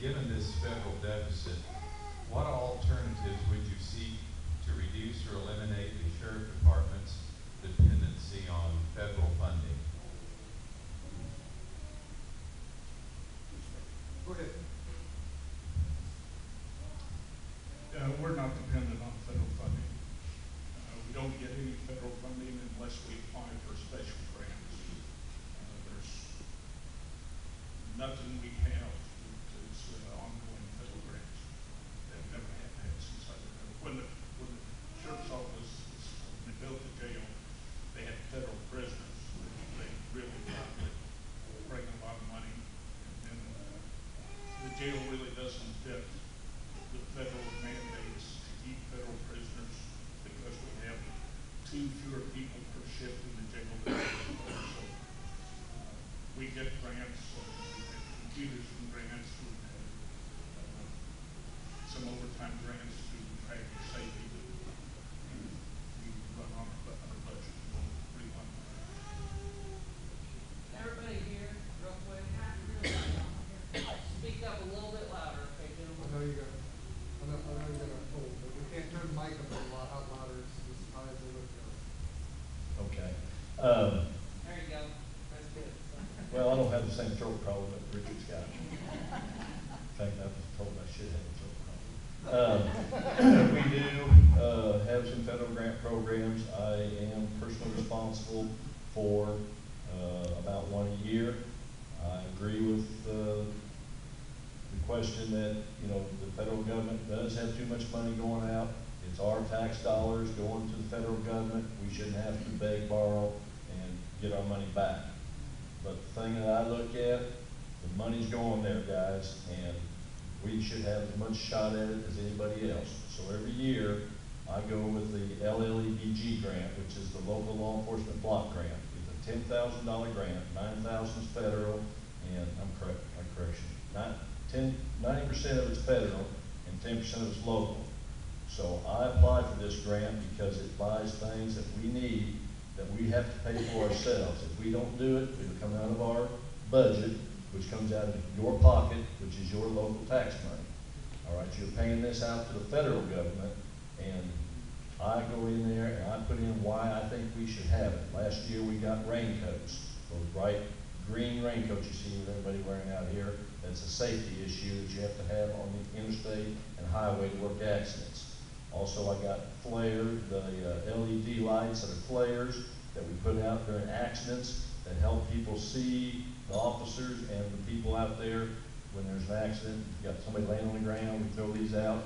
given this federal deficit, what alternatives would you seek to reduce or eliminate the sheriff department's dependency on federal funding? Go ahead. We're not dependent on federal funding. We don't get any federal funding unless we apply for special grants. There's nothing we have that's ongoing federal grants. They've never had since I've been there. When the sheriff's office, when they built the jail, they had federal prisoners. They really bring a lot of money. And the jail really doesn't fit the federal mandates to keep federal prisoners because we have 2 fewer people per shift in the jail. So we get grants, we get computers from grants, we have some overtime grants to traffic safety that we run on our budget. Pretty much. Everybody here, real quick, speak up a little bit louder, okay, gentlemen? I know you got. I know you got a hold, but we can't turn the mic up a lot out louder. It's just as high as they look. Okay. There you go. That's good. Well, I don't have the same throat problem that Richard's got. In fact, I was told I should have a throat problem. We do have some federal grant programs. I am personally responsible for about 1 a year. I agree with the question that, you know, the federal government does have too much money going out. It's our tax dollars going to the federal government. We shouldn't have to beg, borrow, and get our money back. But the thing that I look at, the money's going there, guys, and we should have as much shot at it as anybody else. So every year, I go with the LLEBG grant, which is the Local Law Enforcement Block Grant. It's a $10,000 grant, 9,000 is federal, and I'm correct, my correction. 90% of it's federal and 10% of it's local. So I applied for this grant because it buys things that we need that we have to pay for ourselves. If we don't do it, it'll come out of our budget, which comes out of your pocket, which is your local tax money. All right, you're paying this out to the federal government, and I go in there and I put in why I think we should have it. Last year we got raincoats, those bright green raincoats you see with everybody wearing out here. That's a safety issue that you have to have on the interstate and highway to work accidents. Also, I got flares, the LED lights that are flares that we put out during accidents that help people see the officers and the people out there when there's an accident. You got somebody laying on the ground, we throw these out,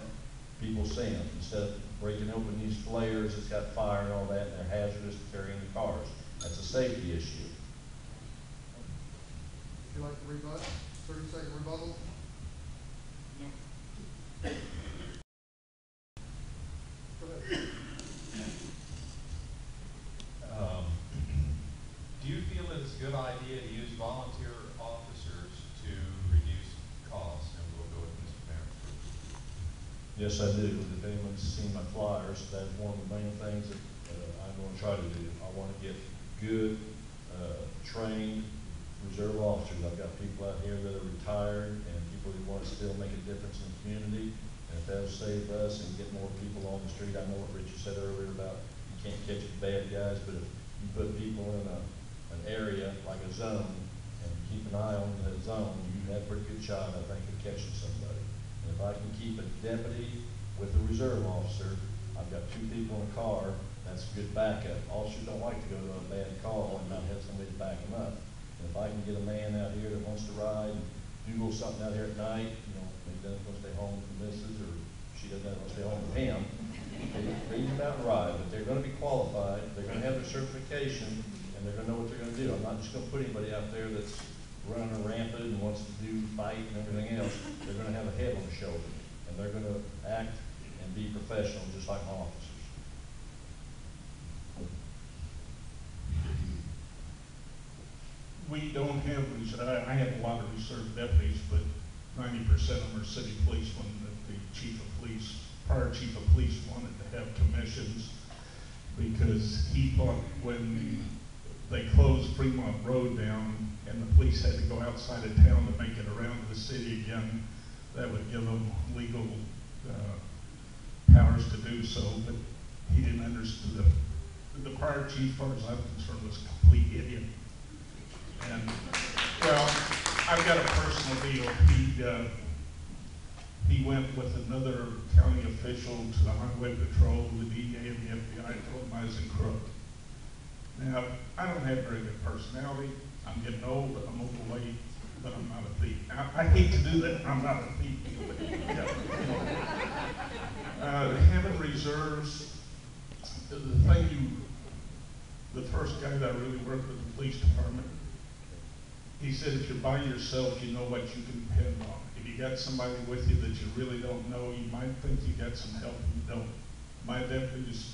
people see them. Instead of breaking open these flares, it's got fire and all that, and they're hazardous to carry in the cars. That's a safety issue. Would you like to rebut? 30-second rebuttal? No. Go ahead. Do you feel that it's a good idea to use volunteer officers to reduce costs? And we'll go with Mr. Mayor. Yes, I do. If anyone's seen my flyers, that's one of the main things that I'm going to try to do. I want to get good, trained reserve officers. I've got people out here that are retired and people who want to still make a difference in the community. And if that'll save us and get more people on the street, I know what Richard said earlier about you can't catch the bad guys, but if you put people in an area like a zone and keep an eye on that zone, you have a pretty good shot, I think, of catching somebody. And if I can keep a deputy with a reserve officer, I've got 2 people in a car, that's a good backup. Officers don't like to go to a bad call and not have somebody to back them up. And if I can get a man out here that wants to ride and do a little something out here at night, you know, maybe doesn't want to stay home with the missus, or she doesn't want to stay home with him, they leave them out and ride, but they're going to be qualified, they're going to have their certification, and they're going to know what they're going to do. I'm not just going to put anybody out there that's running rampant and wants to do fight and everything else. They're going to have a head on their shoulder, and they're going to act and be professional just like my officers. We don't have, I have a lot of reserve deputies, but 90% of them are city policemen that the chief of police, prior chief of police wanted to have commissions because he thought when they closed Fremont Road down and the police had to go outside of town to make it around to the city again, that would give him legal powers to do so, but he didn't understand. The prior chief, as far as I'm concerned, was a complete idiot. And, well, I've got a personal deal. He went with another county official to the highway patrol, the DEA and the FBI, told him I was in crook. Now, I don't have very good personality. I'm getting old, I'm overweight, but I'm not a thief. Now, I hate to do that, I'm not a thief. Yeah. Having reserves, the first guy that I really worked with, the police department, he said if you're by yourself, you know what you can depend on. If you got somebody with you that you really don't know, you might think you got some help and you don't. My deputies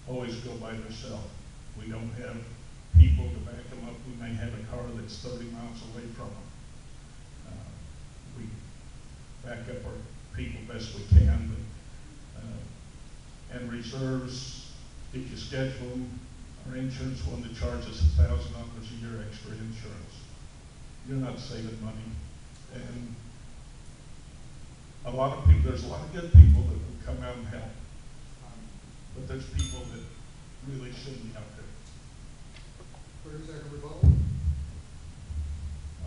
always go by themselves. We don't have people to back them up. We may have a car that's 30 miles away from them. We back up our people best we can, and reserves, if you schedule them, our insurance one that charges $1,000 a year extra insurance. You're not saving money. And a lot of people, there's a lot of good people that will come out and help. But there's people that really shouldn't be out there. 30-second rebuttal.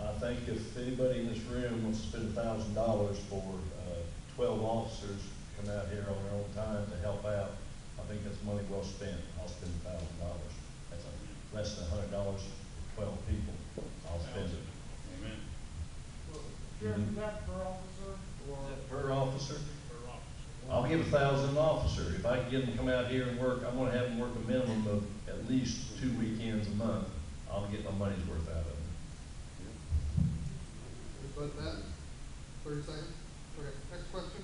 I think if anybody in this room wants to spend $1,000 for 12 officers to come out here on their own time to help out, I think that's money well spent. I'll spend $1,000. That's less than $100 for 12 people. I'll spend it. Amen. Sheriff, is that per officer or? Is that per officer? Per officer. I'll give 1,000 an officer. If I can get them to come out here and work, I'm gonna have them work a minimum of at least 2 weekends a month. I'll get my money's worth out of them. But that, 30 seconds. Okay, next question.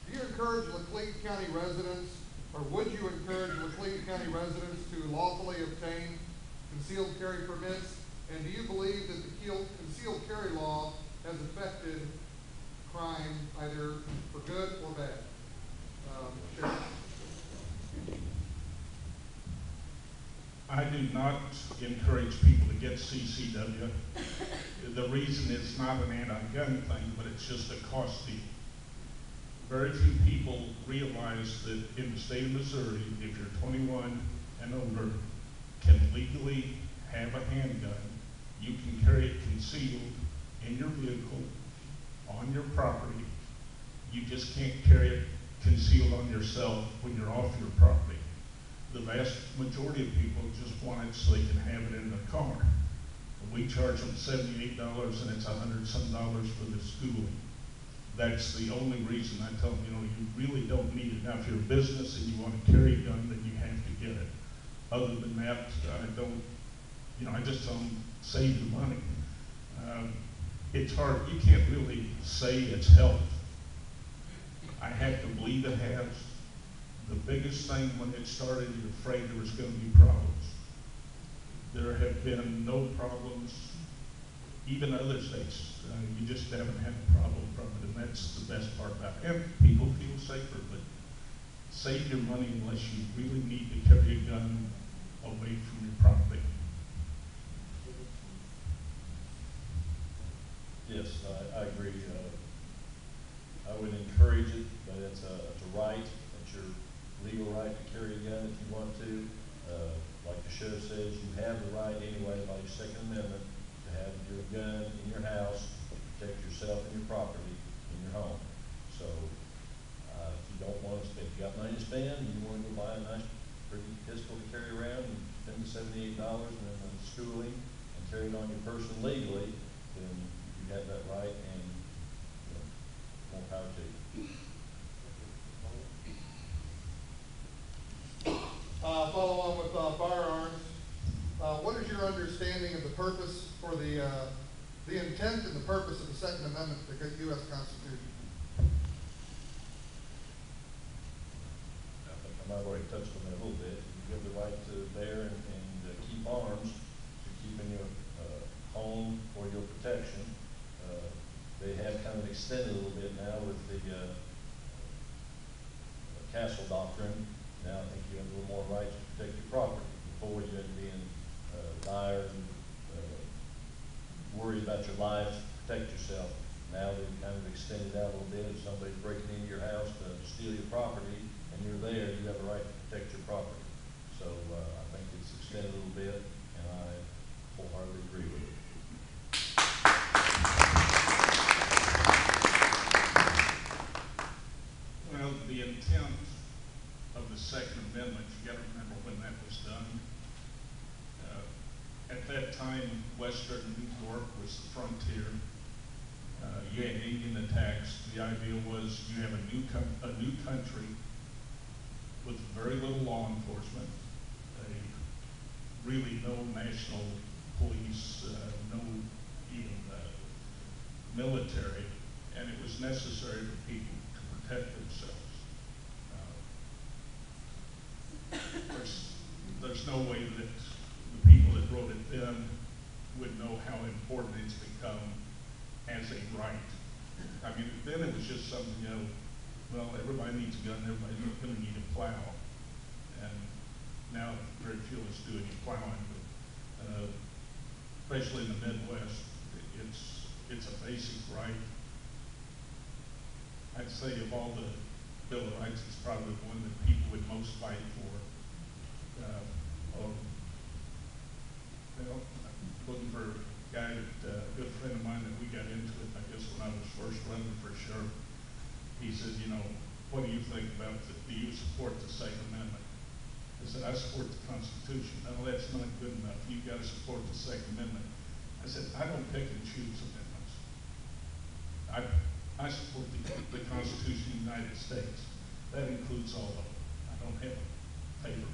Do you encourage Laclede County residents, or would you encourage Laclede County residents to lawfully obtain concealed carry permits? And do you believe that the concealed carry law has affected crime either for good or bad? Sheriff? I do not encourage people to get CCW. The reason it's not an anti-gun thing, but it's just a cost thing. Very few people realize that in the state of Missouri, if you're 21 and older, can legally have a handgun. You can carry it concealed in your vehicle, on your property. You just can't carry it concealed on yourself when you're off your property. The vast majority of people just want it so they can have it in their car. We charge them $78 and it's $100-some for the schooling. That's the only reason I tell them, you really don't need it. Now, if you're a business and you want to carry a gun, then you have to get it. Other than that, I just tell them, save the money. It's hard, you can't really say it's helped. I have to believe it has. The biggest thing when it started, you're afraid there was going to be problems. There have been no problems, even other states. You just haven't had a problem from it, and that's the best part about it. And people feel safer, but save your money unless you really need to carry a gun away from your property. Yes, I agree. I would encourage it, but it's a right. It's your legal right to carry a gun if you want to. Like the sheriff says, you have the right anyway by your Second Amendment to have your gun in your house to protect yourself and your property in your home. So if you don't want to spend, if you got money to spend, you want to go buy a nice, pretty pistol to carry around and spend the $78 and then the schooling and carry it on your person legally, then you have that right, and more power to you. Follow on with firearms. What is your understanding of the purpose for the intent and the purpose of the Second Amendment to the U.S. Constitution? I think I might have already touched on that a little bit. You have the right to bear and keep arms to keep in your home for your protection. They have kind of extended a little bit now with the castle doctrine. Now I think you have a little more rights to protect your property. Before you had to be in dire about your life, protect yourself. Now they've kind of extended out a little bit. If somebody's breaking into your house to steal your property and you're there, you have a right to protect your property. So, I think it's extended a little bit, and I wholeheartedly agree with it. Well, the intent of the Second Amendment, you gotta remember when that was done. At that time, western New York was the frontier. You had Indian attacks. The idea was you have a new country with very little law enforcement, really no national police, no even military, and it was necessary for people to protect themselves. There's no way that the people that wrote it then would know how important it's become as a right. I mean, then it was just something, you know, well, everybody needs a gun, everybody's gonna need a plow. And now very few of us do any plowing, but, especially in the Midwest, it's a basic right. I'd say of all the Bill of Rights, it's probably the one that people would most fight for. Well, I'm looking for a guy that, a good friend of mine that we got into it, I guess when I was first running for sheriff. He said, you know, what do you think about do you support the Second Amendment? I said, I support the Constitution. No, that's not good enough. You've got to support the Second Amendment. I said, I don't pick and choose amendments. I support the Constitution of the United States. That includes all of them. I don't have a favorite